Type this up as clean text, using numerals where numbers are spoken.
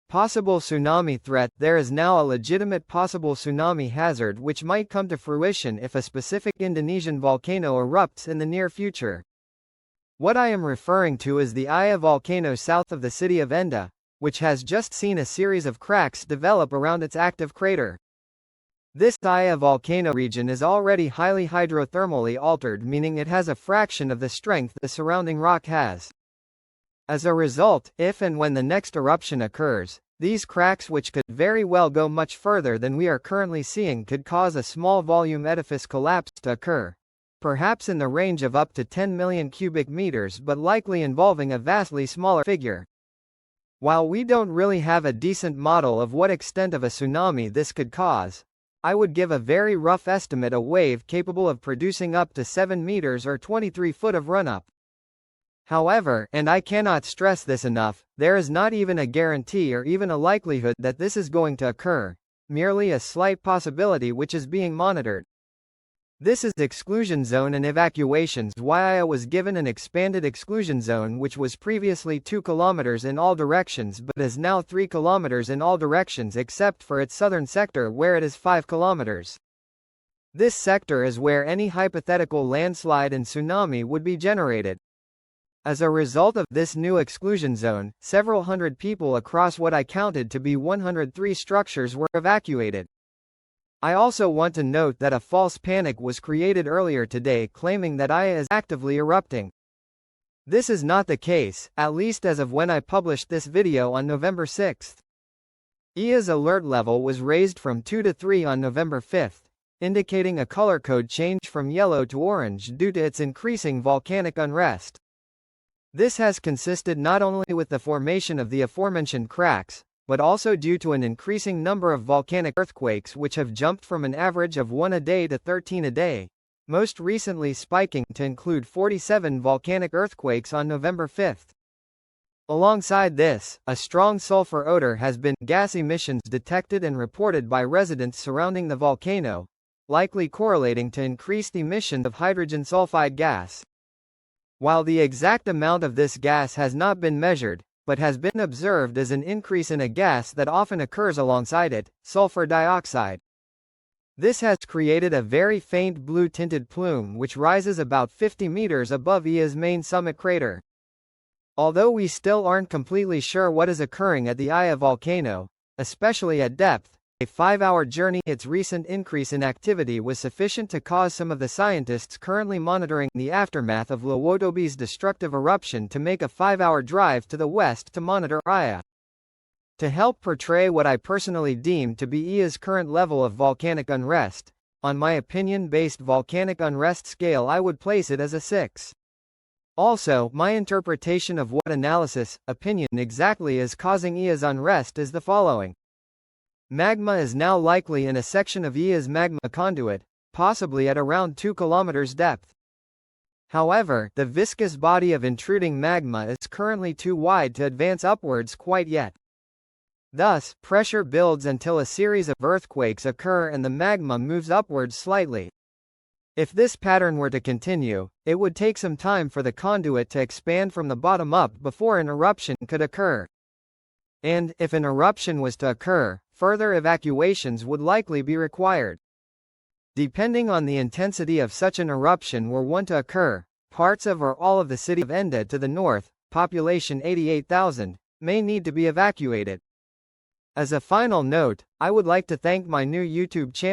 Possible tsunami threat. There is now a legitimate possible tsunami hazard which might come to fruition if a specific Indonesian volcano erupts in the near future. What I am referring to is the Iya volcano south of the city of Enda, which has just seen a series of cracks develop around its active crater. This Iya volcano region is already highly hydrothermally altered, meaning it has a fraction of the strength the surrounding rock has. As a result, if and when the next eruption occurs, these cracks, which could very well go much further than we are currently seeing, could cause a small volume edifice collapse to occur. Perhaps in the range of up to 10 million cubic meters, but likely involving a vastly smaller figure. While we don't really have a decent model of what extent of a tsunami this could cause, I would give a very rough estimate: a wave capable of producing up to 7 meters or 23 foot of run-up. However, and I cannot stress this enough, there is not even a guarantee or even a likelihood that this is going to occur, merely a slight possibility which is being monitored. This is exclusion zone and evacuations. Iya was given an expanded exclusion zone which was previously 2 kilometers in all directions but is now 3 kilometers in all directions except for its southern sector where it is 5 kilometers. This sector is where any hypothetical landslide and tsunami would be generated. As a result of this new exclusion zone, several hundred people across what I counted to be 103 structures were evacuated. I also want to note that a false panic was created earlier today claiming that Iya is actively erupting. This is not the case, at least as of when I published this video on November 6. Iya's alert level was raised from 2 to 3 on November 5, indicating a color code change from yellow to orange due to its increasing volcanic unrest. This has consisted not only with the formation of the aforementioned cracks, but also due to an increasing number of volcanic earthquakes which have jumped from an average of 1 a day to 13 a day, most recently spiking to include 47 volcanic earthquakes on November 5. Alongside this, a strong sulfur odor has been gas emissions detected and reported by residents surrounding the volcano, likely correlating to increased emission of hydrogen sulfide gas. While the exact amount of this gas has not been measured, but has been observed as an increase in a gas that often occurs alongside it, sulfur dioxide. This has created a very faint blue-tinted plume which rises about 50 meters above Iya's main summit crater. Although we still aren't completely sure what is occurring at the Iya volcano, especially at depth, a 5-hour journey, its recent increase in activity was sufficient to cause some of the scientists currently monitoring the aftermath of Lowotobi's destructive eruption to make a 5-hour drive to the west to monitor Iya. To help portray what I personally deem to be Iya's current level of volcanic unrest, on my opinion-based volcanic unrest scale I would place it as a 6. Also, my interpretation of what analysis, opinion exactly is causing Iya's unrest is the following. Magma is now likely in a section of Iya's magma conduit, possibly at around 2 kilometers depth. However, the viscous body of intruding magma is currently too wide to advance upwards quite yet. Thus, pressure builds until a series of earthquakes occur and the magma moves upwards slightly. If this pattern were to continue, it would take some time for the conduit to expand from the bottom up before an eruption could occur. And, if an eruption was to occur, further evacuations would likely be required. Depending on the intensity of such an eruption were one to occur, parts of or all of the city of Enda to the north, population 88,000, may need to be evacuated. As a final note, I would like to thank my new YouTube channel